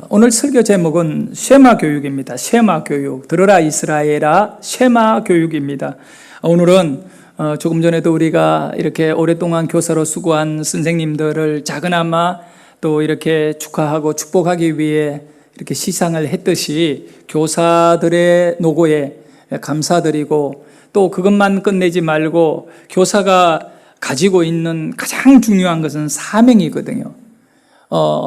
오늘 설교 제목은 쉐마 교육입니다. 쉐마 교육. 들어라 이스라엘아, 쉐마 교육입니다. 오늘은 조금 전에도 우리가 이렇게 오랫동안 교사로 수고한 선생님들을 작은아마 또 이렇게 축하하고 축복하기 위해 이렇게 시상을 했듯이 교사들의 노고에 감사드리고 또 그것만 끝내지 말고 교사가 가지고 있는 가장 중요한 것은 사명이거든요.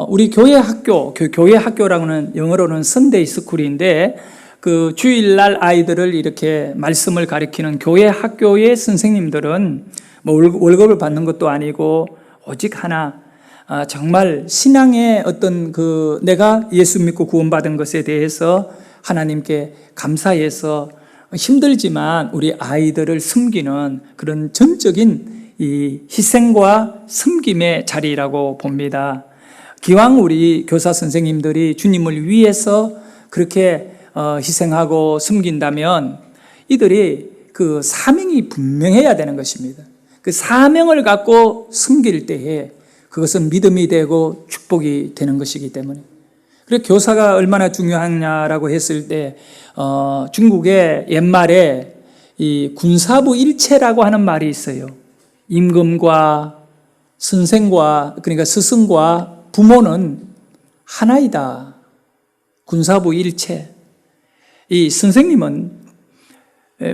우리 교회 학교라고는 영어로는 선데이 스쿨인데 그 주일날 아이들을 이렇게 말씀을 가르치는 교회 학교의 선생님들은 뭐 월급을 받는 것도 아니고 오직 하나 정말 신앙의 어떤 내가 예수 믿고 구원받은 것에 대해서 하나님께 감사해서 힘들지만 우리 아이들을 섬기는 그런 전적인 이 희생과 섬김의 자리라고 봅니다. 기왕 우리 교사 선생님들이 주님을 위해서 그렇게 희생하고 섬긴다면 이들이 그 사명이 분명해야 되는 것입니다. 그 사명을 갖고 섬길 때에 그것은 믿음이 되고 축복이 되는 것이기 때문에. 그래서 교사가 얼마나 중요하냐라고 했을 때 중국의 옛말에 이 군사부 일체라고 하는 말이 있어요. 임금과 선생과 그러니까 스승과 부모는 하나이다. 군사부 일체. 이 선생님은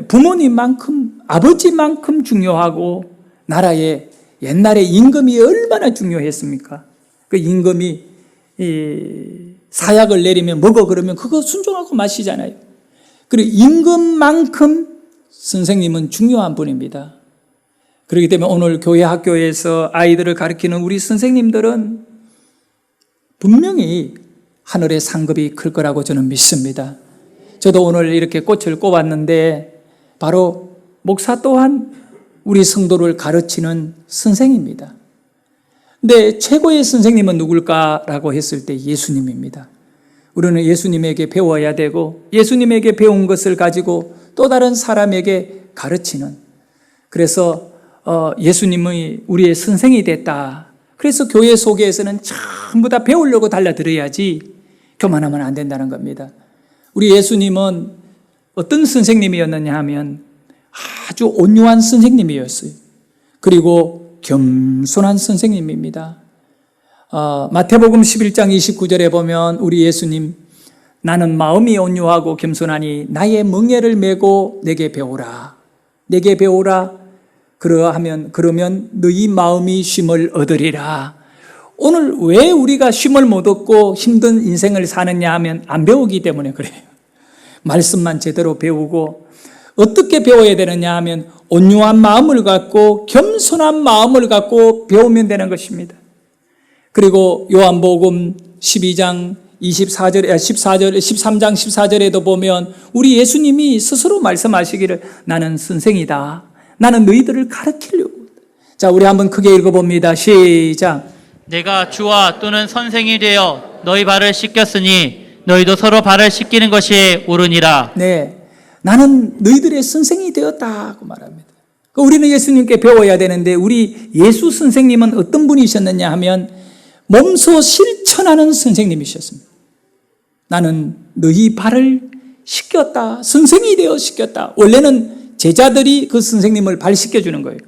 부모님만큼 아버지만큼 중요하고 나라에 옛날에 임금이 얼마나 중요했습니까? 그 임금이 사약을 내리면 먹어 그러면 그거 순종하고 마시잖아요. 그리고 임금만큼 선생님은 중요한 분입니다. 그렇기 때문에 오늘 교회 학교에서 아이들을 가르치는 우리 선생님들은 분명히 하늘의 상급이 클 거라고 저는 믿습니다. 저도 오늘 이렇게 꽃을 꼽았는데 바로 목사 또한 우리 성도를 가르치는 선생입니다. 근데 최고의 선생님은 누굴까라고 했을 때 예수님입니다. 우리는 예수님에게 배워야 되고 예수님에게 배운 것을 가지고 또 다른 사람에게 가르치는, 그래서 예수님이 우리의 선생이 됐다. 그래서 교회 속에서는 전부 다 배우려고 달려들어야지 교만하면 안 된다는 겁니다. 우리 예수님은 어떤 선생님이었느냐 하면 아주 온유한 선생님이었어요. 그리고 겸손한 선생님입니다. 마태복음 11장 29절에 보면 우리 예수님, 나는 마음이 온유하고 겸손하니 나의 멍에를 메고 내게 배우라. 내게 배우라. 그러면 너희 마음이 쉼을 얻으리라. 오늘 왜 우리가 쉼을 못 얻고 힘든 인생을 사느냐 하면 안 배우기 때문에 그래요. 말씀만 제대로 배우고 어떻게 배워야 되느냐 하면 온유한 마음을 갖고 겸손한 마음을 갖고 배우면 되는 것입니다. 그리고 요한복음 12장 13장 14절에도 보면 우리 예수님이 스스로 말씀하시기를 나는 선생이다. 나는 너희들을 가르치려고. 자, 우리 한번 크게 읽어봅니다. 시작. 내가 주와 또는 선생이 되어 너희 발을 씻겼으니 너희도 서로 발을 씻기는 것이 옳으니라. 네, 나는 너희들의 선생이 되었다고 말합니다. 우리는 예수님께 배워야 되는데 우리 예수 선생님은 어떤 분이셨느냐 하면 몸소 실천하는 선생님이셨습니다. 나는 너희 발을 씻겼다. 선생이 되어 씻겼다. 원래는 제자들이 그 선생님을 발 씻겨주는 거예요.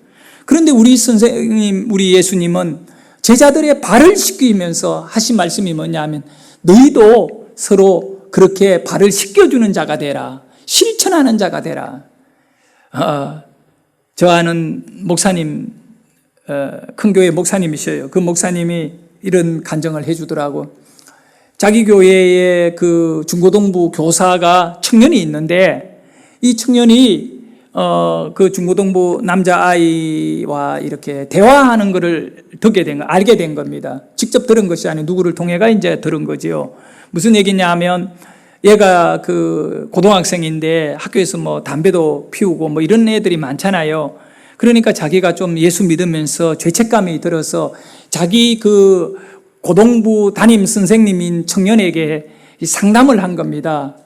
그런데 우리 선생님, 우리 예수님은 제자들의 발을 씻기면서 하신 말씀이 뭐냐 하면 너희도 서로 그렇게 발을 씻겨주는 자가 되라. 실천하는 자가 되라. 저 아는 목사님, 큰 교회 목사님이셔요. 그 목사님이 이런 간증을 해주더라고. 자기 교회에 그 중고등부 교사가 청년이 있는데 이 청년이 그 중고등부 남자아이와 이렇게 대화하는 것을 알게 된 겁니다. 직접 들은 것이 아니고 누구를 통해가 이제 들은 거지요. 무슨 얘기냐 하면 얘가 그 고등학생인데 학교에서 뭐 담배도 피우고 뭐 이런 애들이 많잖아요. 그러니까 자기가 좀 예수 믿으면서 죄책감이 들어서 자기 그 고등부 담임 선생님인 청년에게 상담을 한 겁니다.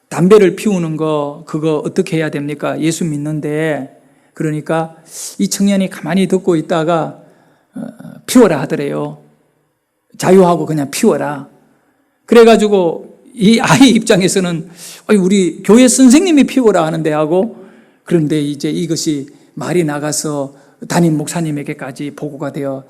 담배를 피우는 거 그거 어떻게 해야 됩니까? 예수 믿는데. 그러니까 이 청년이 가만히 듣고 있다가 피워라 하더래요. 자유하고 그냥 피워라. 그래가지고 이 아이 입장에서는 우리 교회 선생님이 피워라 하는데 하고, 그런데 이제 이것이 말이 나가서 담임 목사님에게까지 보고가 되어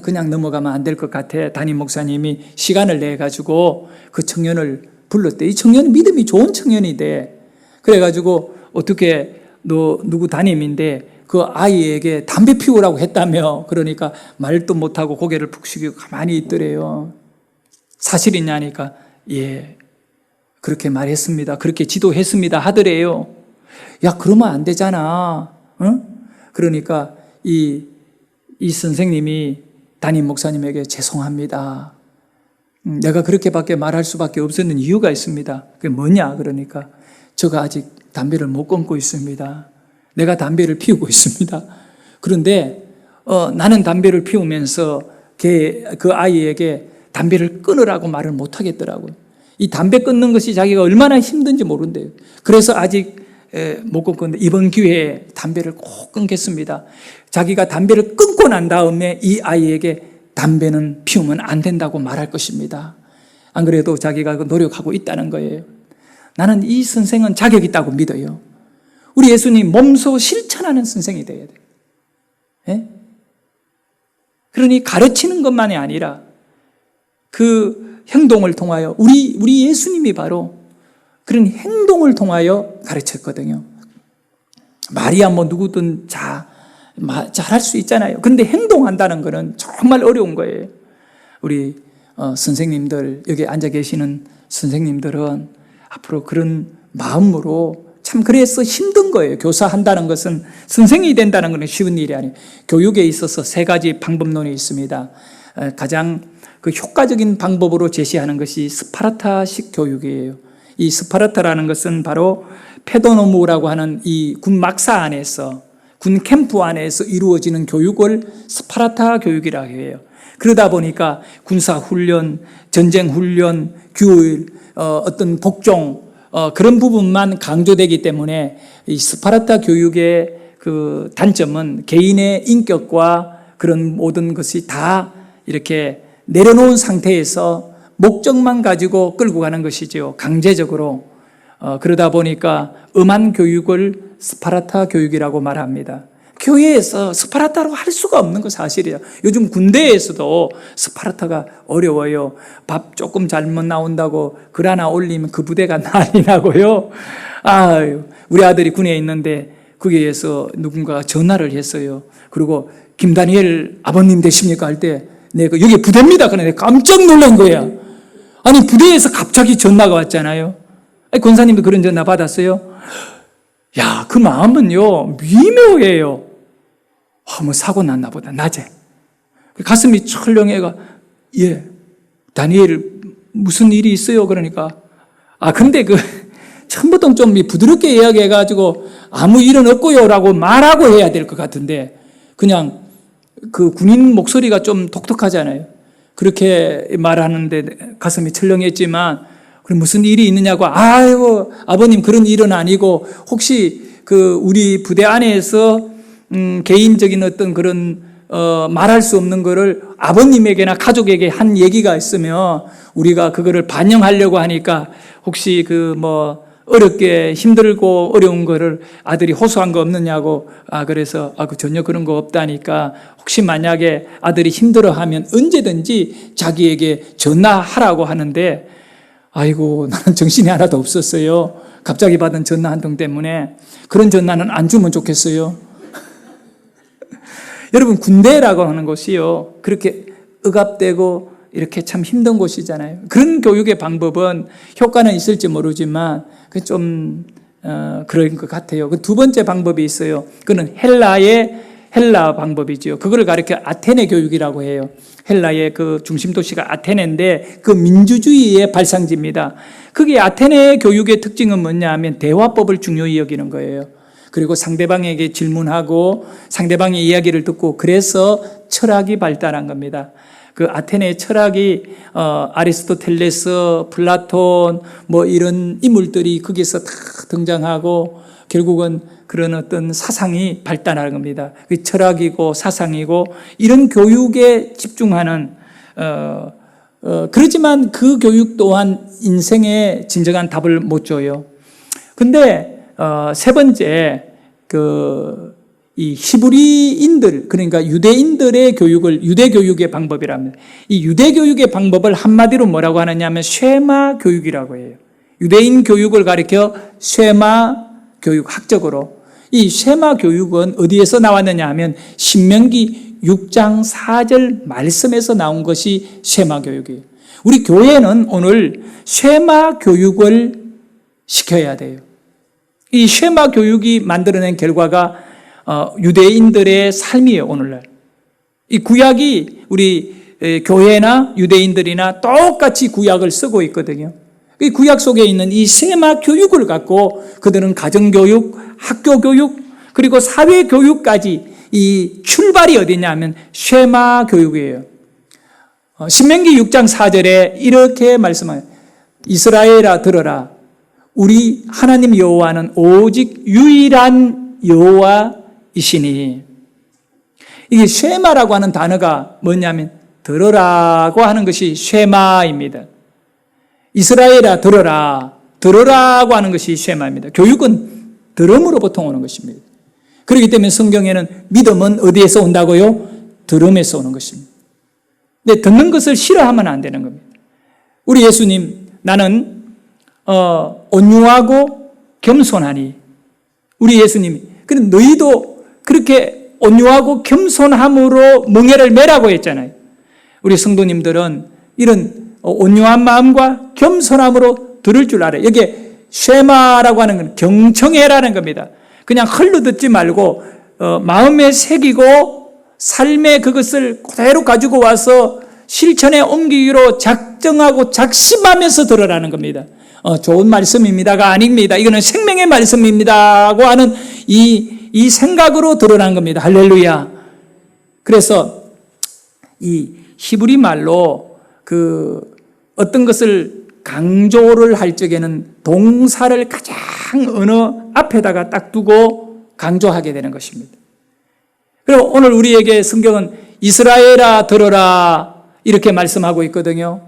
그냥 넘어가면 안 될 것 같아. 담임 목사님이 시간을 내가지고 그 청년을 불렀대. 이 청년은 믿음이 좋은 청년이 돼. 그래가지고 어떻게 너 누구 담임인데 그 아이에게 담배 피우라고 했다며. 그러니까 말도 못하고 고개를 푹 숙이고 가만히 있더래요. 사실이냐니까 예, 그렇게 말했습니다. 그렇게 지도했습니다 하더래요. 야, 그러면 안 되잖아. 응? 그러니까 이 선생님이 담임 목사님에게 죄송합니다. 내가 그렇게밖에 말할 수밖에 없었는 이유가 있습니다. 그게 뭐냐? 그러니까 제가 아직 담배를 못 끊고 있습니다. 내가 담배를 피우고 있습니다. 그런데 나는 담배를 피우면서 그 아이에게 담배를 끊으라고 말을 못 하겠더라고요. 이 담배 끊는 것이 자기가 얼마나 힘든지 모른대요. 그래서 아직 못 끊는데 이번 기회에 담배를 꼭 끊겠습니다. 자기가 담배를 끊고 난 다음에 이 아이에게 담배는 피우면 안 된다고 말할 것입니다. 안 그래도 자기가 노력하고 있다는 거예요. 나는 이 선생은 자격 있다고 믿어요. 우리 예수님 몸소 실천하는 선생이 되어야 돼요. 예? 그러니 가르치는 것만이 아니라 그 행동을 통하여 우리 예수님이 바로 그런 행동을 통하여 가르쳤거든요. 말이야 뭐 누구든 잘할 수 있잖아요. 그런데 행동한다는 것은 정말 어려운 거예요. 우리 선생님들, 여기 앉아 계시는 선생님들은 앞으로 그런 마음으로, 참 그래서 힘든 거예요. 교사한다는 것은, 선생이 된다는 것은 쉬운 일이 아니에요. 교육에 있어서 3가지 방법론이 있습니다. 가장 그 효과적인 방법으로 제시하는 것이 스파르타식 교육이에요. 이 스파르타라는 것은 바로 페도노무라고 하는 이 군 막사 안에서, 군 캠프 안에서 이루어지는 교육을 스파르타 교육이라고 해요. 그러다 보니까 군사훈련, 전쟁훈련, 규율, 어떤 복종, 그런 부분만 강조되기 때문에 이 스파르타 교육의 그 단점은 개인의 인격과 그런 모든 것이 다 이렇게 내려놓은 상태에서 목적만 가지고 끌고 가는 것이죠. 강제적으로. 그러다 보니까 엄한 교육을 스파르타 교육이라고 말합니다. 교회에서 스파르타로 할 수가 없는 거 사실이에요. 요즘 군대에서도 스파르타가 어려워요. 밥 조금 잘못 나온다고 글 하나 올리면 그 부대가 난리 나고요. 아유, 우리 아들이 군에 있는데 거기에서 누군가가 전화를 했어요. 그리고 김다니엘 아버님 되십니까? 할 때 내가 여기 부대입니다. 그런데 깜짝 놀란 거야. 아니 부대에서 갑자기 전화가 왔잖아요. 권사님도 그런 전화 받았어요? 야, 그 마음은요 미묘해요. 뭐 사고 났나 보다. 낮에 가슴이 철렁해가, 예, 다니엘 무슨 일이 있어요? 그러니까 근데 처음부터 좀 부드럽게 이야기해가지고 아무 일은 없고요라고 말하고 해야 될 것 같은데, 그냥 그 군인 목소리가 좀 독특하잖아요. 그렇게 말하는데 가슴이 철렁했지만, 그럼 무슨 일이 있느냐고, 아이고 아버님 그런 일은 아니고 혹시 우리 부대 안에서 개인적인 어떤 그런 말할 수 없는 거를 아버님에게나 가족에게 한 얘기가 있으면 우리가 그거를 반영하려고 하니까 혹시 어렵게 힘들고 어려운 거를 아들이 호소한 거 없느냐고. 그래서 전혀 그런 거 없다니까 혹시 만약에 아들이 힘들어하면 언제든지 자기에게 전화하라고 하는데, 아이고 나는 정신이 하나도 없었어요. 갑자기 받은 전화 한 통 때문에. 그런 전화는 안 주면 좋겠어요. 여러분, 군대라고 하는 곳이요 그렇게 억압되고 이렇게 참 힘든 곳이잖아요. 그런 교육의 방법은 효과는 있을지 모르지만 좀 그런 것 같아요. 그 2번째 방법이 있어요. 그는 헬라 방법이죠. 그거를 가리켜 아테네 교육이라고 해요. 헬라의 그 중심 도시가 아테네인데 그 민주주의의 발상지입니다. 그게 아테네 교육의 특징은 뭐냐 하면 대화법을 중요히 여기는 거예요. 그리고 상대방에게 질문하고 상대방의 이야기를 듣고, 그래서 철학이 발달한 겁니다. 그 아테네의 철학이 아리스토텔레스, 플라톤 이런 인물들이 거기서 다 등장하고 결국은 그런 어떤 사상이 발달하는 겁니다. 그 철학이고 사상이고 이런 교육에 집중하는 그렇지만 그 교육 또한 인생의 진정한 답을 못 줘요. 근데 세 번째, 이 히브리인들, 그러니까 유대인들의 교육을 유대 교육의 방법이랍니다. 이 유대 교육의 방법을 한마디로 뭐라고 하느냐면 쉐마 교육이라고 해요. 유대인 교육을 가리켜 쉐마 교육, 학적으로. 이 쉐마 교육은 어디에서 나왔느냐 하면 신명기 6장 4절 말씀에서 나온 것이 쉐마 교육이에요. 우리 교회는 오늘 쉐마 교육을 시켜야 돼요. 이 쉐마 교육이 만들어낸 결과가 유대인들의 삶이에요, 오늘날. 이 구약이 우리 교회나 유대인들이나 똑같이 구약을 쓰고 있거든요. 이 구약 속에 있는 이 쉐마 교육을 갖고 그들은 가정교육, 학교교육, 그리고 사회교육까지 이 출발이 어디냐 하면 쉐마 교육이에요. 신명기 6장 4절에 이렇게 말씀해요. 이스라엘아 들어라. 우리 하나님 여호와는 오직 유일한 여호와이시니. 이게 쉐마라고 하는 단어가 뭐냐면 들어라고 하는 것이 쉐마입니다. 이스라엘아 들어라. 들어라고 하는 것이 쉐마입니다. 교육은 들음으로 보통 오는 것입니다. 그렇기 때문에 성경에는 믿음은 어디에서 온다고요? 들음에서 오는 것입니다. 근데 듣는 것을 싫어하면 안 되는 겁니다. 우리 예수님, 나는 온유하고 겸손하니. 우리 예수님이, 그래 너희도 그렇게 온유하고 겸손함으로 멍에를 매라고 했잖아요. 우리 성도님들은 이런 온유한 마음과 겸손함으로 들을 줄 알아요. 여기에 쉐마라고 하는 건 경청해라는 겁니다. 그냥 흘러 듣지 말고 마음에 새기고 삶에 그것을 그대로 가지고 와서 실천에 옮기기로 작정하고 작심하면서 들으라는 겁니다. 좋은 말씀입니다가 아닙니다. 이거는 생명의 말씀입니다고 하는 이 생각으로 들으라는 겁니다. 할렐루야. 그래서 이 히브리 말로 어떤 것을 강조를 할 적에는 동사를 가장 언어 앞에다가 딱 두고 강조하게 되는 것입니다. 그리고 오늘 우리에게 성경은 이스라엘아 들어라 이렇게 말씀하고 있거든요.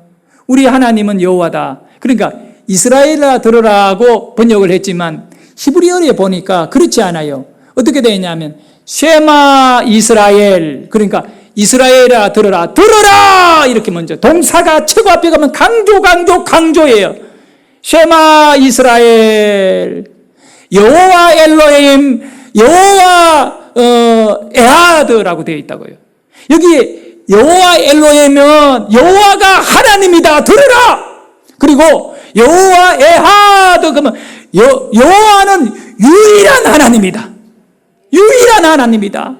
우리 하나님은 여호와다. 그러니까 이스라엘아 들어라고 번역을 했지만 히브리어에 보니까 그렇지 않아요. 어떻게 되어 있냐면 쉐마 이스라엘, 그러니까 이스라엘아 들어라, 들어라 이렇게 먼저 동사가 최고 앞에 가면 강조예요. 쉐마 이스라엘, 여호와 엘로힘, 여호와 에하드라고 되어 있다고요. 여기 여호와 엘로힘은 여호와가 하나님이다, 들어라. 그리고 여호와 에하드, 그러면 여호와는 유일한 하나님이다. 유일한 하나님이다.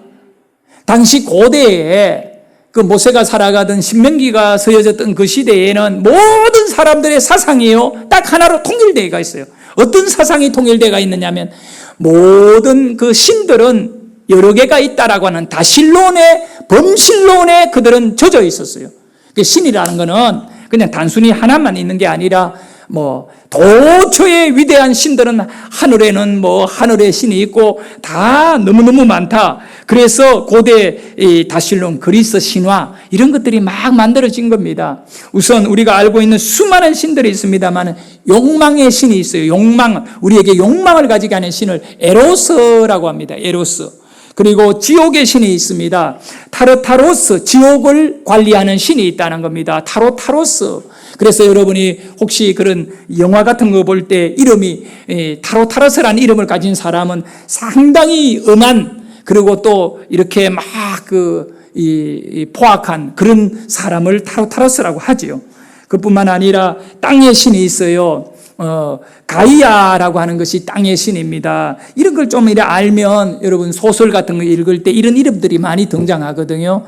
당시 고대에 그 모세가 살아가던 신명기가 서여졌던 그 시대에는 모든 사람들의 사상이요 딱 하나로 통일되어 있어요. 어떤 사상이 통일되어 있느냐면 모든 그 신들은 여러 개가 있다라고 하는 다신론의 범신론에 그들은 젖어 있었어요. 신이라는 거는 그냥 단순히 하나만 있는 게 아니라 도처의 위대한 신들은 하늘에는 하늘의 신이 있고 다 너무너무 많다. 그래서 고대 다신론 그리스 신화 이런 것들이 막 만들어진 겁니다. 우선 우리가 알고 있는 수많은 신들이 있습니다만 욕망의 신이 있어요. 우리에게 욕망을 가지게 하는 신을 에로스라고 합니다. 에로스. 그리고 지옥의 신이 있습니다. 타르타로스, 지옥을 관리하는 신이 있다는 겁니다. 타로타로스. 그래서 여러분이 혹시 그런 영화 같은 거 볼 때 이름이 타로타로스라는 이름을 가진 사람은 상당히 엄한, 그리고 또 이렇게 막 포악한 그런 사람을 타로타로스라고 하지요. 그뿐만 아니라 땅의 신이 있어요. 가이아라고 하는 것이 땅의 신입니다. 이런 걸 좀 알면 여러분 소설 같은 거 읽을 때 이런 이름들이 많이 등장하거든요.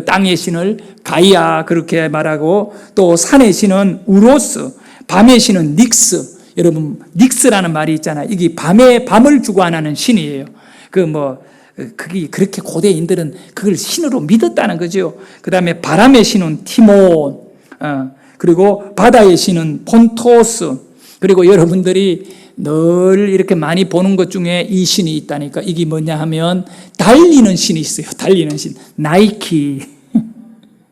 땅의 신을 가이아 그렇게 말하고, 또 산의 신은 우로스, 밤의 신은 닉스. 여러분 닉스라는 말이 있잖아요. 이게 밤을 주관하는 신이에요. 그게 그렇게 고대인들은 그걸 신으로 믿었다는 거죠. 그 다음에 바람의 신은 티몬, 그리고 바다의 신은 폰토스. 그리고 여러분들이 늘 이렇게 많이 보는 것 중에 이 신이 있다니까. 이게 뭐냐 하면 달리는 신이 있어요. 달리는 신. 나이키.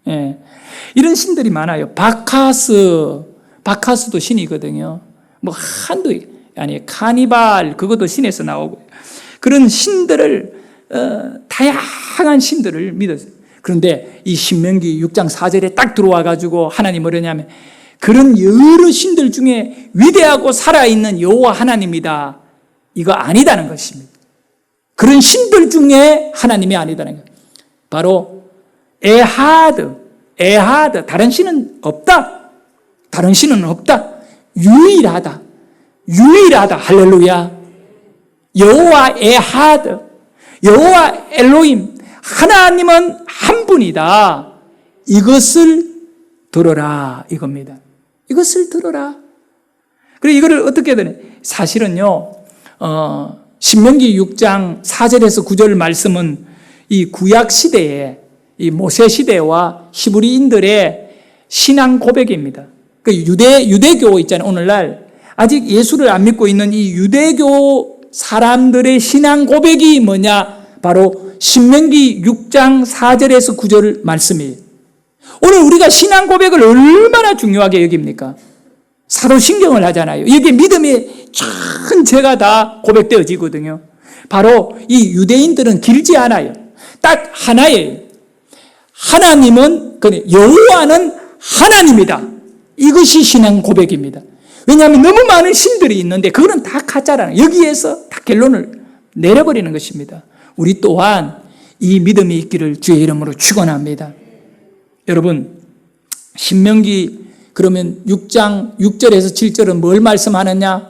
예. 이런 신들이 많아요. 바카스도 신이거든요. 뭐 한도 아니 카니발 그것도 신에서 나오고 그런 신들을 다양한 신들을 믿었어요. 그런데 이 신명기 6장 4절에 딱 들어와 가지고 하나님 뭐냐면 그런 여러 신들 중에 위대하고 살아있는 여호와 하나님이다. 이거 아니다는 것입니다. 그런 신들 중에 하나님이 아니다는 거예요. 바로 에하드, 다른 신은 없다. 다른 신은 없다. 유일하다. 할렐루야. 여호와 에하드, 여호와 엘로힘, 하나님은 한 분이다. 이것을 들어라 이겁니다. 이것을 들어라. 그리고 이거를 어떻게 되냐? 사실은요, 신명기 6장 4절에서 9절 말씀은 이 구약 시대에 이 모세 시대와 히브리인들의 신앙 고백입니다. 그 유대교 있잖아요. 오늘날 아직 예수를 안 믿고 있는 이 유대교 사람들의 신앙 고백이 뭐냐? 바로 신명기 6장 4절에서 9절 말씀이에요. 오늘 우리가 신앙 고백을 얼마나 중요하게 여깁니까? 사도신경을 하잖아요. 여기 믿음의 전체가 다 고백되어지거든요. 바로 이 유대인들은 길지 않아요. 딱 하나예요. 하나님은, 여호와는 하나님이다. 이것이 신앙 고백입니다. 왜냐하면 너무 많은 신들이 있는데 그거는 다 가짜라는 거예요. 여기에서 다 결론을 내려버리는 것입니다. 우리 또한 이 믿음이 있기를 주의 이름으로 축원합니다. 여러분, 신명기 그러면 6장 6절에서 7절은 뭘 말씀하느냐?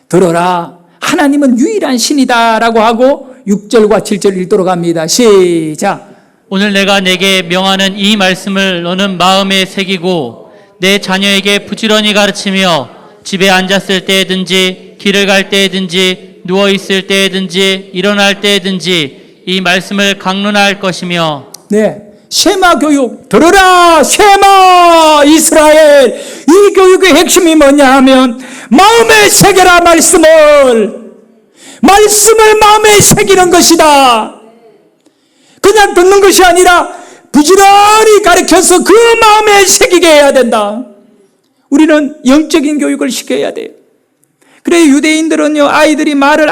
들어라. 하나님은 유일한 신이다라고 하고 6절과 7절 읽도록 합니다. 시작. 오늘 내가 내게 명하는 이 말씀을 너는 마음에 새기고 내 자녀에게 부지런히 가르치며 집에 앉았을 때든지 길을 갈 때든지 누워 있을 때든지 일어날 때든지 이 말씀을 강론할 것이며. 네. 쉐마 교육, 들어라 쉐마 이스라엘. 이 교육의 핵심이 뭐냐 하면 마음에 새겨라. 말씀을 마음에 새기는 것이다. 그냥 듣는 것이 아니라 부지런히 가르쳐서 그 마음에 새기게 해야 된다. 우리는 영적인 교육을 시켜야 돼요. 그래 유대인들은요, 아이들이 말을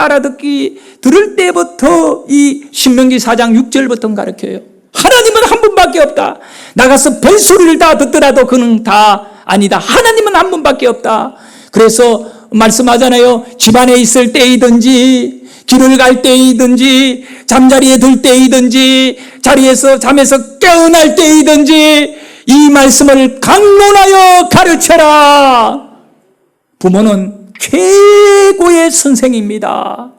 들을 때부터 이 신명기 4장 6절부터 가르쳐요. 하나님은 한 분밖에 없다. 나가서 벨소리를 다 듣더라도 그는 다 아니다. 하나님은 한 분밖에 없다. 그래서 말씀하잖아요. 집안에 있을 때이든지 길을 갈 때이든지 잠자리에 들 때이든지 잠에서 깨어날 때이든지 이 말씀을 강론하여 가르쳐라. 부모는 최고의 선생입니다.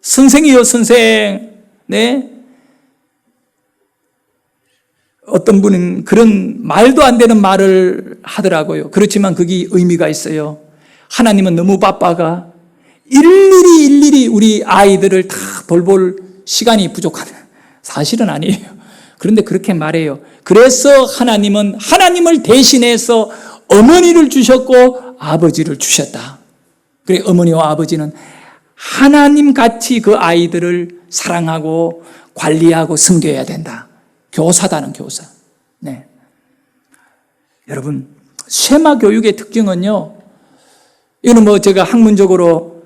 선생이요, 선생. 네. 어떤 분은 그런 말도 안 되는 말을 하더라고요. 그렇지만 그게 의미가 있어요. 하나님은 너무 바빠가 일일이 우리 아이들을 다 돌볼 시간이 부족하다. 사실은 아니에요. 그런데 그렇게 말해요. 그래서 하나님은 하나님을 대신해서 어머니를 주셨고 아버지를 주셨다. 그래 어머니와 아버지는 하나님 같이 그 아이들을 사랑하고 관리하고 섬겨야 된다. 교사다는 교사. 네. 여러분, 쉐마 교육의 특징은요, 이거는 뭐 제가 학문적으로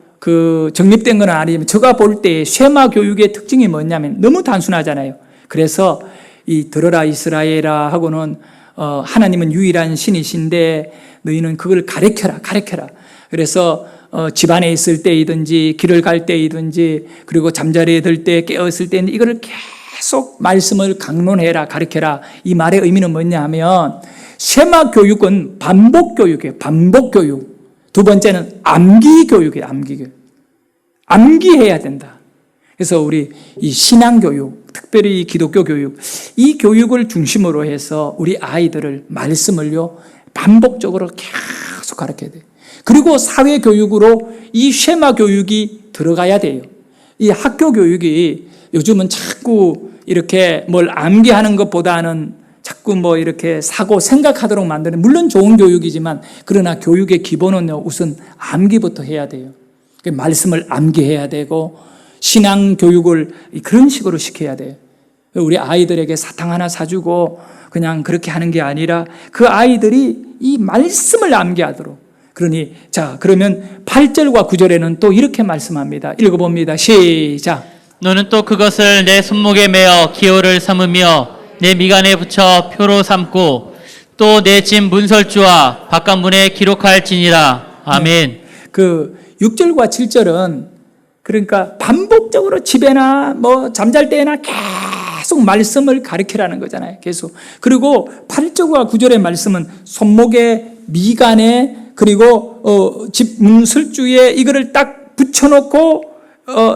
정립된 건 아니지만 제가 볼 때 쉐마 교육의 특징이 뭐냐면 너무 단순하잖아요. 그래서 이 들어라 이스라엘아 하고는 하나님은 유일한 신이신데 너희는 그걸 가르쳐라. 그래서 집안에 있을 때이든지 길을 갈 때이든지 그리고 잠자리에 들 때 깨었을 때는 이거를 계속 말씀을 강론해라, 가르쳐라. 이 말의 의미는 뭐냐 하면 쉐마 교육은 반복 교육이에요. 반복 교육. 두 번째는 암기 교육이에요. 암기 교육. 암기해야 된다. 그래서 우리 이 신앙 교육, 특별히 기독교 교육, 이 교육을 중심으로 해서 우리 아이들을 말씀을요 반복적으로 계속 가르쳐야 돼요. 그리고 사회 교육으로 이 쉐마 교육이 들어가야 돼요. 이 학교 교육이 요즘은 자꾸 이렇게 뭘 암기하는 것보다는 자꾸 뭐 이렇게 사고 생각하도록 만드는, 물론 좋은 교육이지만 그러나 교육의 기본은요 우선 암기부터 해야 돼요. 말씀을 암기해야 되고 신앙 교육을 그런 식으로 시켜야 돼요. 우리 아이들에게 사탕 하나 사주고 그냥 그렇게 하는 게 아니라 그 아이들이 이 말씀을 암기하도록. 그러니 자, 그러면 8절과 9절에는 또 이렇게 말씀합니다. 읽어봅니다. 시작. 너는 또 그것을 내 손목에 매어 기호를 삼으며 내 미간에 붙여 표로 삼고 또 내 집 문설주와 바깥문에 기록할지니라. 아멘. 그 6절과 7절은 그러니까 반복적으로 집에나 뭐 잠잘 때나 계속 말씀을 가르치라는 거잖아요. 계속. 그리고 8절과 9절의 말씀은 손목에 미간에 그리고 집 문설주에 이거를 딱 붙여놓고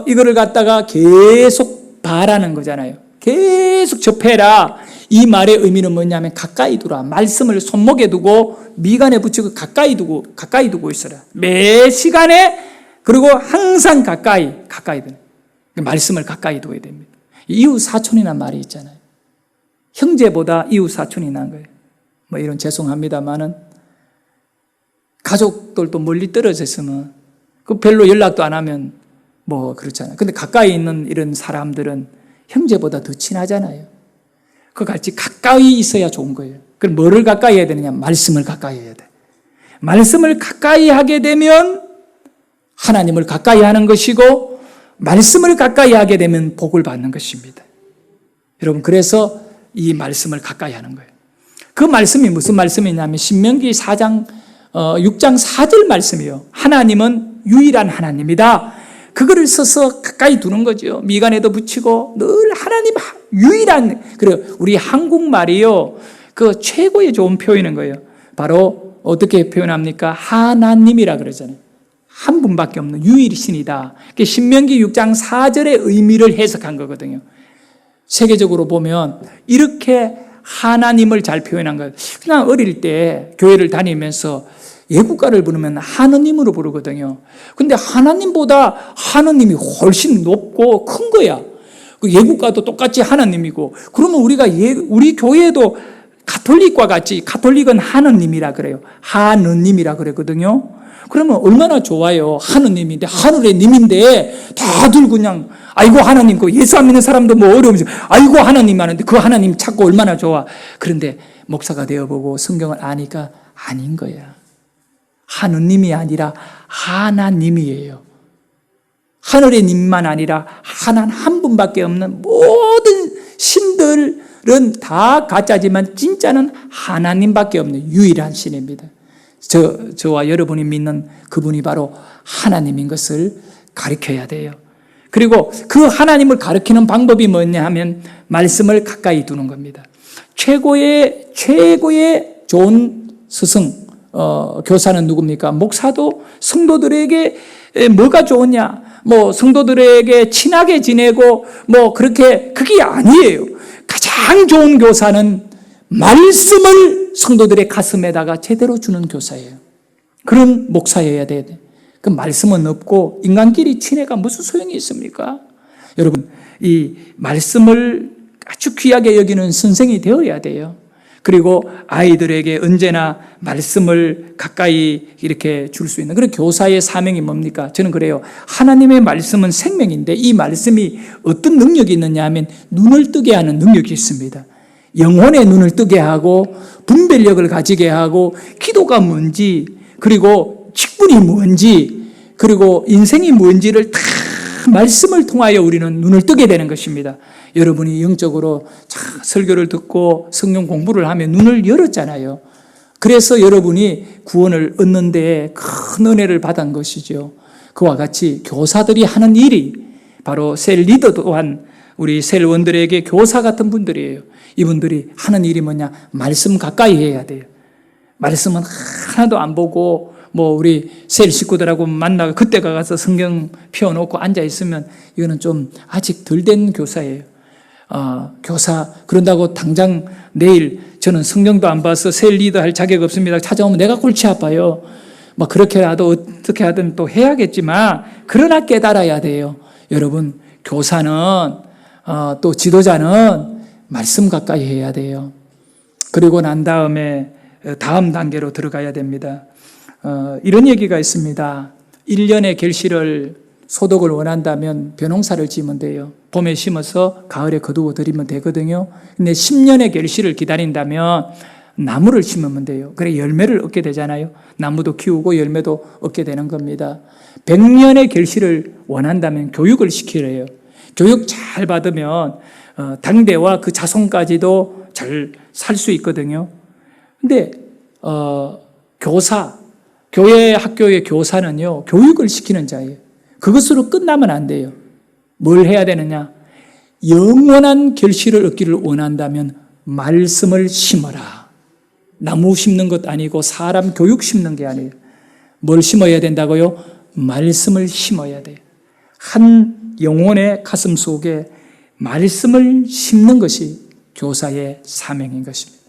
이거를 갖다가 계속 바라는 거잖아요. 계속 접해라. 이 말의 의미는 뭐냐면 가까이 두라. 말씀을 손목에 두고 미간에 붙이고 가까이 두고 있어라. 매 시간에 그리고 항상 가까이 두는. 말씀을 가까이 두어야 됩니다. 이웃 사촌이란 말이 있잖아요. 형제보다 이웃 사촌이 난 거예요. 뭐 이런 죄송합니다만은 가족들도 멀리 떨어져 있으면 그 별로 연락도 안 하면 뭐 그렇잖아요. 근데 가까이 있는 이런 사람들은 형제보다 더 친하잖아요. 그 같이 가까이 있어야 좋은 거예요. 그럼 뭐를 가까이 해야 되느냐? 말씀을 가까이 해야 돼. 말씀을 가까이 하게 되면 하나님을 가까이 하는 것이고 말씀을 가까이 하게 되면 복을 받는 것입니다. 여러분, 그래서 이 말씀을 가까이 하는 거예요. 그 말씀이 무슨 말씀이냐면 신명기 6장 4절 말씀이에요. 하나님은 유일한 하나님이다. 그거를 써서 가까이 두는 거죠. 미간에도 붙이고 늘 하나님 유일한. 그래, 우리 한국말이요, 그 최고의 좋은 표현인 거예요. 바로 어떻게 표현합니까? 하나님이라 그러잖아요. 한 분밖에 없는 유일신이다. 신명기 6장 4절의 의미를 해석한 거거든요. 세계적으로 보면 이렇게 하나님을 잘 표현한 거예요. 그냥 어릴 때 교회를 다니면서 예국가를 부르면 하느님으로 부르거든요. 근데 하나님보다 하느님이 훨씬 높고 큰 거야. 예국가도 똑같이 하나님이고, 그러면 우리 교회도 가톨릭과 같이, 가톨릭은 하느님이라 그래요. 하느님이라 그랬거든요. 그러면 얼마나 좋아요. 하느님인데, 하늘의 님인데, 다들 그냥, 아이고 하나님, 그 예수 안 믿는 사람도 뭐 어려우면서, 아이고 하나님 하는데, 그 하나님 찾고 얼마나 좋아. 그런데 목사가 되어보고 성경을 아니까 아닌 거야. 하느님이 아니라 하나님이에요. 하늘의 님만 아니라 하나님 한 분밖에 없는 모든 신들은 다 가짜지만 진짜는 하나님밖에 없는 유일한 신입니다. 저와 여러분이 믿는 그분이 바로 하나님인 것을 가르쳐야 돼요. 그리고 그 하나님을 가르치는 방법이 뭐냐 하면 말씀을 가까이 두는 겁니다. 최고의 좋은 스승, 교사는 누굽니까? 목사도 성도들에게 뭐가 좋으냐? 뭐 성도들에게 친하게 지내고 뭐 그렇게, 그게 아니에요. 가장 좋은 교사는 말씀을 성도들의 가슴에다가 제대로 주는 교사예요. 그런 목사여야 돼요. 그 말씀은 없고 인간끼리 친해가 무슨 소용이 있습니까? 여러분, 이 말씀을 아주 귀하게 여기는 선생이 되어야 돼요. 그리고 아이들에게 언제나 말씀을 가까이 이렇게 줄 수 있는 그런 교사의 사명이 뭡니까? 저는 그래요. 하나님의 말씀은 생명인데 이 말씀이 어떤 능력이 있느냐 하면 눈을 뜨게 하는 능력이 있습니다. 영혼의 눈을 뜨게 하고 분별력을 가지게 하고 기도가 뭔지, 그리고 직분이 뭔지, 그리고 인생이 뭔지를 다 말씀을 통하여 우리는 눈을 뜨게 되는 것입니다. 여러분이 영적으로 설교를 듣고 성경 공부를 하면 눈을 열었잖아요. 그래서 여러분이 구원을 얻는 데에 큰 은혜를 받은 것이죠. 그와 같이 교사들이 하는 일이 바로 셀 리더 또한 우리 셀원들에게 교사 같은 분들이에요. 이분들이 하는 일이 뭐냐? 말씀 가까이 해야 돼요. 말씀은 하나도 안 보고 뭐 우리 셀 식구들하고 만나고 그때 가서 성경 펴놓고 앉아있으면 이거는 좀 아직 덜 된 교사예요. 교사 그런다고 당장 내일 저는 성경도 안 봐서 셀 리더 할 자격 없습니다. 찾아오면 내가 골치 아파요. 뭐 그렇게라도 어떻게 하든 또 해야겠지만 그러나 깨달아야 돼요. 여러분, 교사는 또 지도자는 말씀 가까이 해야 돼요. 그리고 난 다음에 다음 단계로 들어가야 됩니다. 이런 얘기가 있습니다. 1년의 결실을 소득을 원한다면 벼농사를 지으면 돼요. 봄에 심어서 가을에 거두어 드리면 되거든요. 근데 10년의 결실을 기다린다면 나무를 심으면 돼요. 그래 열매를 얻게 되잖아요. 나무도 키우고 열매도 얻게 되는 겁니다. 100년의 결실을 원한다면 교육을 시키래요. 교육 잘 받으면 당대와 그 자손까지도 잘 살 수 있거든요. 근데 교사, 교회 학교의 교사는요, 교육을 시키는 자예요. 그것으로 끝나면 안 돼요. 뭘 해야 되느냐? 영원한 결실을 얻기를 원한다면 말씀을 심어라. 나무 심는 것 아니고 사람 교육 심는 게 아니에요. 뭘 심어야 된다고요? 말씀을 심어야 돼요. 한 영혼의 가슴 속에 말씀을 심는 것이 교사의 사명인 것입니다.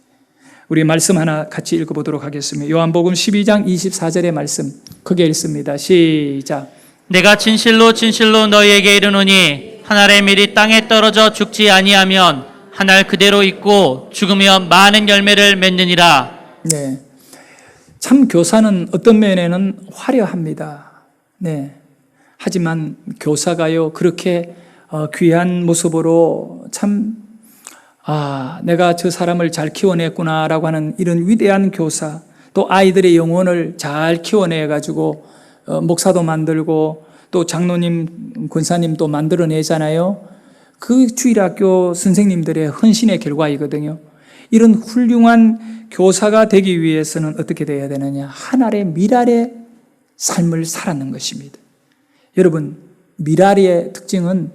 우리 말씀 하나 같이 읽어보도록 하겠습니다. 요한복음 12장 24절의 말씀 크게 읽습니다. 시작. 내가 진실로 진실로 너희에게 이르노니 한 알의 밀이 땅에 떨어져 죽지 아니하면 한 알 그대로 있고 죽으면 많은 열매를 맺느니라. 네, 참 교사는 어떤 면에는 화려합니다. 네, 하지만 교사가요 그렇게 귀한 모습으로 참 내가 저 사람을 잘 키워냈구나라고 하는 이런 위대한 교사, 또 아이들의 영혼을 잘 키워내가지고 목사도 만들고 또 장로님, 권사님도 만들어내잖아요. 그 주일학교 선생님들의 헌신의 결과이거든요. 이런 훌륭한 교사가 되기 위해서는 어떻게 되어야 되느냐? 한 알의 밀알의 삶을 살았는 것입니다. 여러분, 밀알의 특징은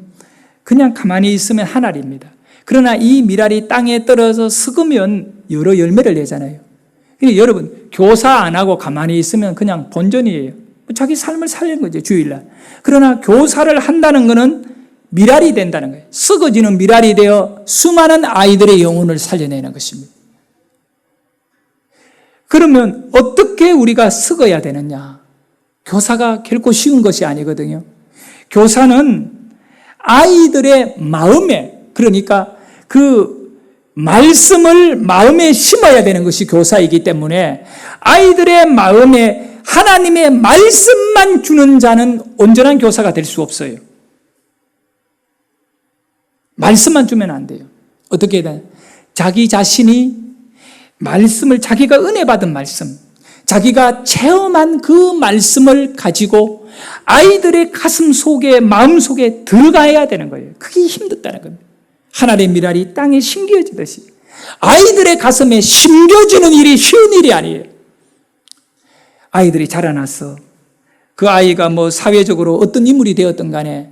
그냥 가만히 있으면 한 알입니다. 그러나 이 밀알이 땅에 떨어져 썩으면 여러 열매를 내잖아요. 그러니까 여러분, 교사 안 하고 가만히 있으면 그냥 본전이에요. 자기 삶을 살리는 거죠, 주일날. 그러나 교사를 한다는 것은 밀알이 된다는 거예요. 썩어지는 밀알이 되어 수많은 아이들의 영혼을 살려내는 것입니다. 그러면 어떻게 우리가 썩어야 되느냐? 교사가 결코 쉬운 것이 아니거든요. 교사는 아이들의 마음에, 그러니까 그 말씀을 마음에 심어야 되는 것이 교사이기 때문에 아이들의 마음에 하나님의 말씀만 주는 자는 온전한 교사가 될 수 없어요. 말씀만 주면 안 돼요. 어떻게 해야 되나? 자기 자신이 말씀을, 자기가 은혜 받은 말씀, 자기가 체험한 그 말씀을 가지고 아이들의 가슴 속에, 마음 속에 들어가야 되는 거예요. 그게 힘들다는 겁니다. 하늘의 밀알이 땅에 심겨지듯이 아이들의 가슴에 심겨지는 일이 쉬운 일이 아니에요. 아이들이 자라나서 그 아이가 뭐 사회적으로 어떤 인물이 되었든 간에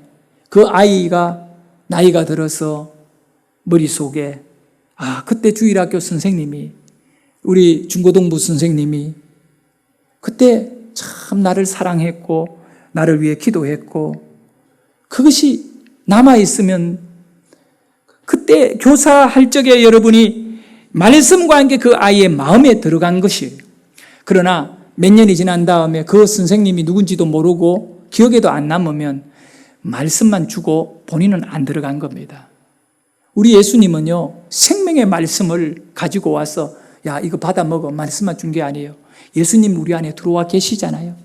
그 아이가 나이가 들어서 머릿속에 그때 주일학교 선생님이, 우리 중고등부 선생님이 그때 참 나를 사랑했고 나를 위해 기도했고, 그것이 남아있으면 그때 교사할 적에 여러분이 말씀과 함께 그 아이의 마음에 들어간 것이에요. 그러나 몇 년이 지난 다음에 그 선생님이 누군지도 모르고 기억에도 안 남으면 말씀만 주고 본인은 안 들어간 겁니다. 우리 예수님은요, 생명의 말씀을 가지고 와서 야, 이거 받아 먹어, 말씀만 준 게 아니에요. 예수님 우리 안에 들어와 계시잖아요.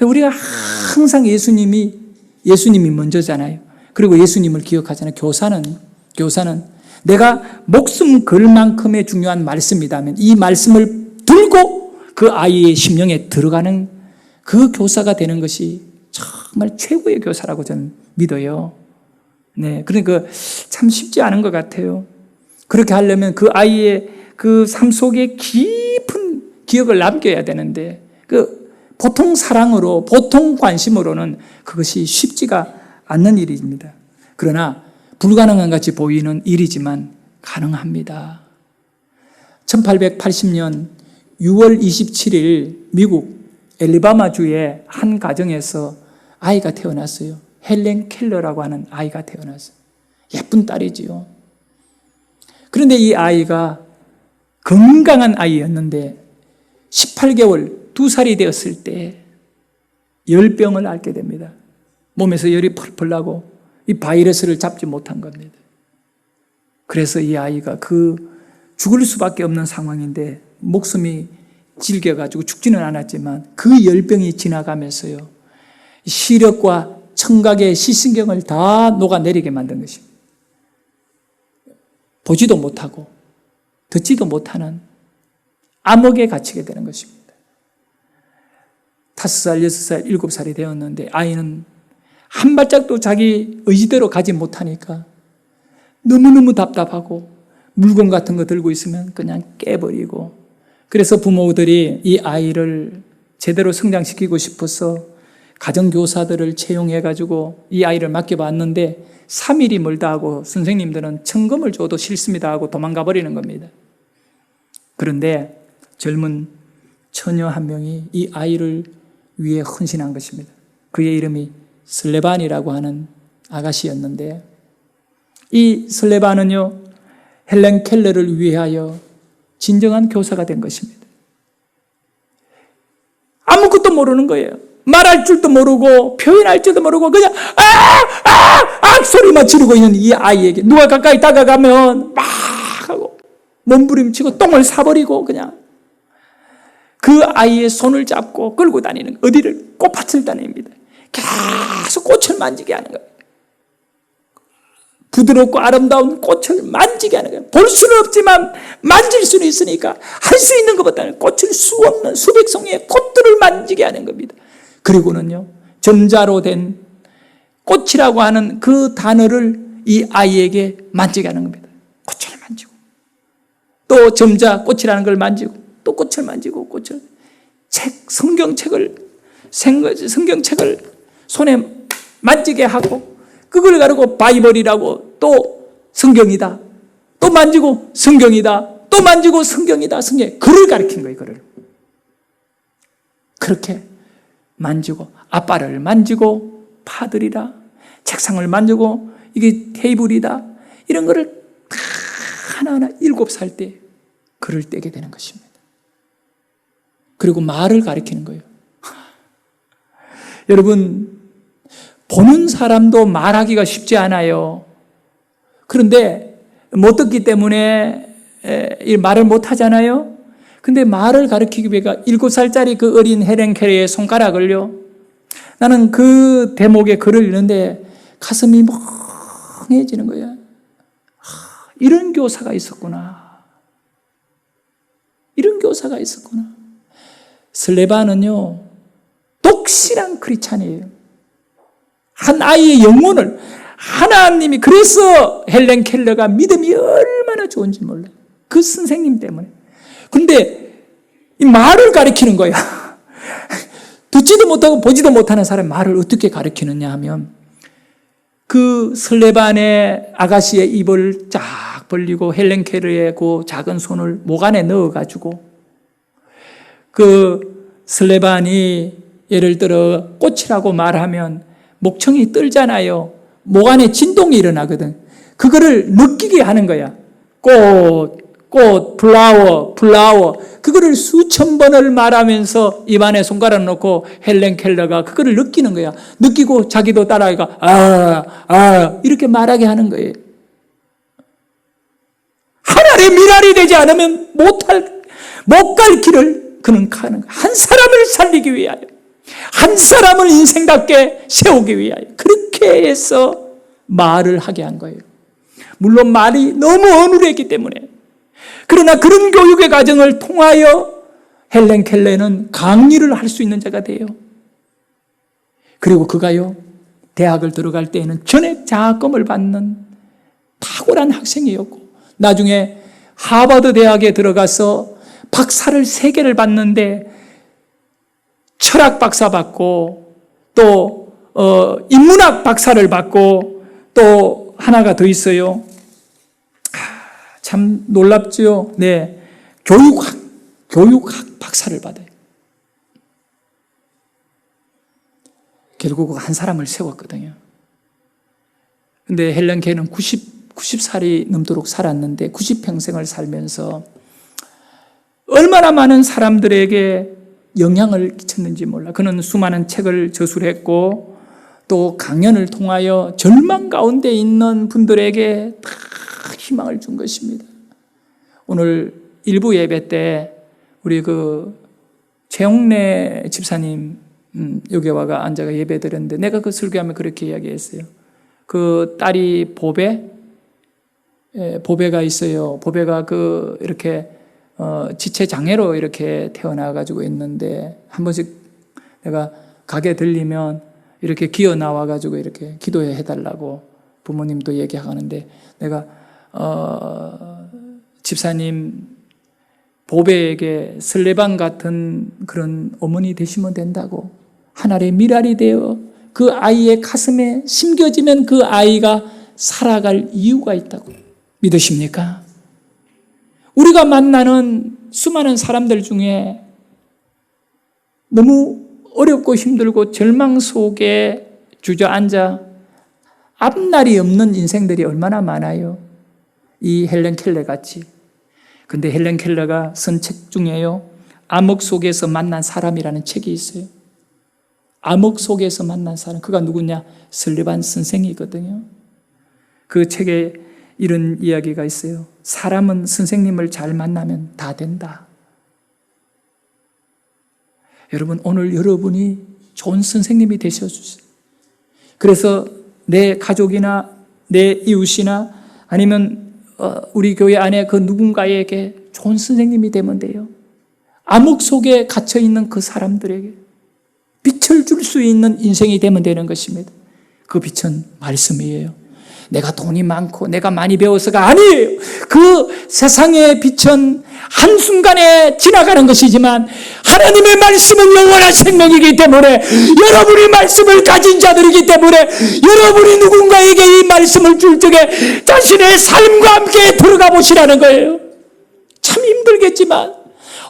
우리가 항상 예수님이 먼저잖아요. 그리고 예수님을 기억하잖아요. 교사는 내가 목숨 걸 만큼의 중요한 말씀이다면 이 말씀을 들고 그 아이의 심령에 들어가는 그 교사가 되는 것이 정말 최고의 교사라고 저는 믿어요. 네, 그러니까 참 쉽지 않은 것 같아요. 그렇게 하려면 그 아이의 그 삶 속에 깊은 기억을 남겨야 되는데 보통 사랑으로, 보통 관심으로는 그것이 쉽지가 않는 일입니다. 그러나 불가능한 같이 보이는 일이지만 가능합니다. 1880년 6월 27일 미국 엘리바마주의 한 가정에서 아이가 태어났어요. 헬렌 켈러라고 하는 아이가 태어났어요. 예쁜 딸이지요. 그런데 이 아이가 건강한 아이였는데 18개월, 2살이 되었을 때 열병을 앓게 됩니다. 몸에서 열이 펄펄 나고 이 바이러스를 잡지 못한 겁니다. 그래서 이 아이가 죽을 수밖에 없는 상황인데 목숨이 질겨가지고 죽지는 않았지만 그 열병이 지나가면서요, 시력과 청각의 시신경을 다 녹아내리게 만든 것입니다. 보지도 못하고 듣지도 못하는 암흑에 갇히게 되는 것입니다. 5살, 6살, 7살이 되었는데 아이는 한 발짝도 자기 의지대로 가지 못하니까 너무너무 답답하고 물건 같은 거 들고 있으면 그냥 깨버리고, 그래서 부모들이 이 아이를 제대로 성장시키고 싶어서 가정교사들을 채용해가지고 이 아이를 맡겨봤는데 3일이 멀다 하고 선생님들은 천금을 줘도 싫습니다 하고 도망가 버리는 겁니다. 그런데 젊은 처녀 한 명이 이 아이를 위해 헌신한 것입니다. 그의 이름이 슬레반이라고 하는 아가씨였는데, 이 슬레반은요 헬렌 켈러를 위하여 진정한 교사가 된 것입니다. 아무것도 모르는 거예요. 말할 줄도 모르고 표현할 줄도 모르고 그냥 소리만 지르고 있는 이 아이에게 누가 가까이 다가가면 막 하고 몸부림치고 똥을 사버리고 그냥 그 아이의 손을 잡고 끌고 다니는, 어디를 꽃밭을 다닙니다. 계속 꽃을 만지게 하는 거예요. 부드럽고 아름다운 꽃을 만지게 하는 거예요. 볼 수는 없지만 만질 수는 있으니까 할 수 있는 것보다는 꽃을 수 없는 수백 송이의 꽃들을 만지게 하는 겁니다. 그리고는요 점자로 된 꽃이라고 하는 그 단어를 이 아이에게 만지게 하는 겁니다. 꽃을 만지고 또 점자 꽃이라는 걸 만지고 또 꽃을 만지고 꽃을, 성경책을 손에 만지게 하고 그걸 가지고 바이블이라고 또 성경이다, 또 만지고 성경이다, 또 만지고 성경이다, 성경, 글을 가리킨 거예요. 글을 그렇게 만지고 아빠를 만지고 파들이라, 책상을 만지고 이게 테이블이다, 이런 거를 다 하나하나 7살 때 글을 떼게 되는 것입니다. 그리고 말을 가리키는 거예요. 여러분, 보는 사람도 말하기가 쉽지 않아요. 그런데 못 듣기 때문에 말을 못 하잖아요. 근데 말을 가르치기 위해서 7살짜리 그 어린 헬렌 켈러의 손가락을요, 나는 그 대목의 글을 읽는데 가슴이 멍해지는 거야. 이런 교사가 있었구나. 이런 교사가 있었구나. 슬레반은요 독실한 크리스찬이에요. 한 아이의 영혼을 하나님이, 그래서 헬렌 켈러가 믿음이 얼마나 좋은지 몰라요. 그 선생님 때문에. 근데 이 말을 가르치는 거야. 듣지도 못하고 보지도 못하는 사람 말을 어떻게 가르치느냐 하면, 그 슬레반의 아가씨의 입을 쫙 벌리고 헬렌 켈러의 그 작은 손을 목 안에 넣어가지고, 그 슬레반이 예를 들어 꽃이라고 말하면 목청이 떨잖아요. 목 안에 진동이 일어나거든. 그거를 느끼게 하는 거야. 꽃, 플라워. 그거를 수천 번을 말하면서 입안에 손가락 놓고 헬렌 켈러가 그거를 느끼는 거야. 느끼고 자기도 따라가 이렇게 말하게 하는 거예요. 하나님의 미랄이 되지 않으면 못 갈 길을 그는 가는 거야. 한 사람을 살리기 위하여, 한 사람을 인생답게 세우기 위하여 그렇게 해서 말을 하게 한 거예요. 물론 말이 너무 어눌했기 때문에. 그러나 그런 교육의 과정을 통하여 헬렌 켈러는 강의를 할 수 있는 자가 돼요. 그리고 그가요 대학을 들어갈 때에는 전액 장학금을 받는 탁월한 학생이었고, 나중에 하버드 대학에 들어가서 박사를 3개를 받는데 철학 박사 받고 또 인문학 박사를 받고 또 하나가 더 있어요. 참 놀랍죠. 네, 교육학 박사를 받아요. 결국 한 사람을 세웠거든요. 근데 헬렌 켈러는 90살이 넘도록 살았는데 90평생을 살면서 얼마나 많은 사람들에게 영향을 끼쳤는지 몰라. 그는 수많은 책을 저술했고 또 강연을 통하여 절망 가운데 있는 분들에게 다 희망을 준 것입니다. 오늘 일부 예배 때 우리 그 최홍래 집사님 여기 와가 앉아가 예배 드렸는데 내가 그 설교하면 그렇게 이야기했어요. 그 딸이 보배가 있어요. 보배가 이렇게 지체 장애로 이렇게 태어나 가지고 있는데 한 번씩 내가 가게 들리면 이렇게 기어 나와 가지고 이렇게 기도해 달라고 부모님도 얘기하는데 내가 집사님 보배에게 설레방 같은 그런 어머니 되시면 된다고, 하나의 미랄이 되어 그 아이의 가슴에 심겨지면 그 아이가 살아갈 이유가 있다고 믿으십니까? 우리가 만나는 수많은 사람들 중에 너무 어렵고 힘들고 절망 속에 주저앉아 앞날이 없는 인생들이 얼마나 많아요. 이 헬렌 켈러 같이. 근데 헬렌 켈러가 쓴 책 중에요, 암흑 속에서 만난 사람이라는 책이 있어요. 암흑 속에서 만난 사람, 그가 누구냐? 설레반 선생이거든요. 그 책에 이런 이야기가 있어요. 사람은 선생님을 잘 만나면 다 된다. 여러분, 오늘 여러분이 좋은 선생님이 되셔주세요. 그래서 내 가족이나 내 이웃이나 아니면 우리 교회 안에 그 누군가에게 좋은 선생님이 되면 돼요. 암흑 속에 갇혀있는 그 사람들에게 빛을 줄 수 있는 인생이 되면 되는 것입니다. 그 빛은 말씀이에요. 내가 돈이 많고 내가 많이 배워서가 아니에요. 그 세상의 빛은 한순간에 지나가는 것이지만 하나님의 말씀은 영원한 생명이기 때문에, 여러분이 말씀을 가진 자들이기 때문에 여러분이 누군가에게 이 말씀을 줄 적에 자신의 삶과 함께 들어가 보시라는 거예요. 참 힘들겠지만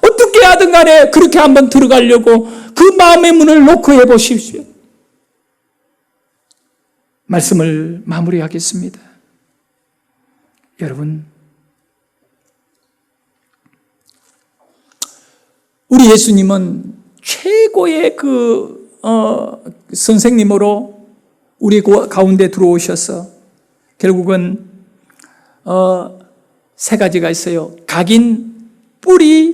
어떻게 하든 간에 그렇게 한번 들어가려고 그 마음의 문을 놓고 해보십시오. 말씀을 마무리하겠습니다. 여러분, 우리 예수님은 최고의 선생님으로 우리 가운데 들어오셔서 결국은 세 가지가 있어요. 각인, 뿌리,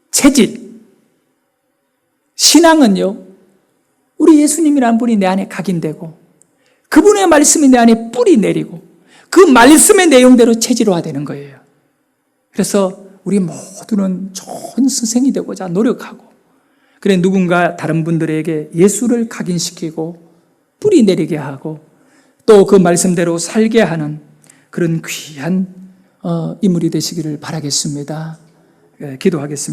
체질. 신앙은요, 우리 예수님이라는 분이 내 안에 각인되고 그분의 말씀이 내 안에 뿌리 내리고 그 말씀의 내용대로 체질화되는 거예요. 그래서 우리 모두는 좋은 선생이 되고자 노력하고, 그래 누군가 다른 분들에게 예수를 각인시키고 뿌리 내리게 하고 또 그 말씀대로 살게 하는 그런 귀한 인물이 되시기를 바라겠습니다. 기도하겠습니다.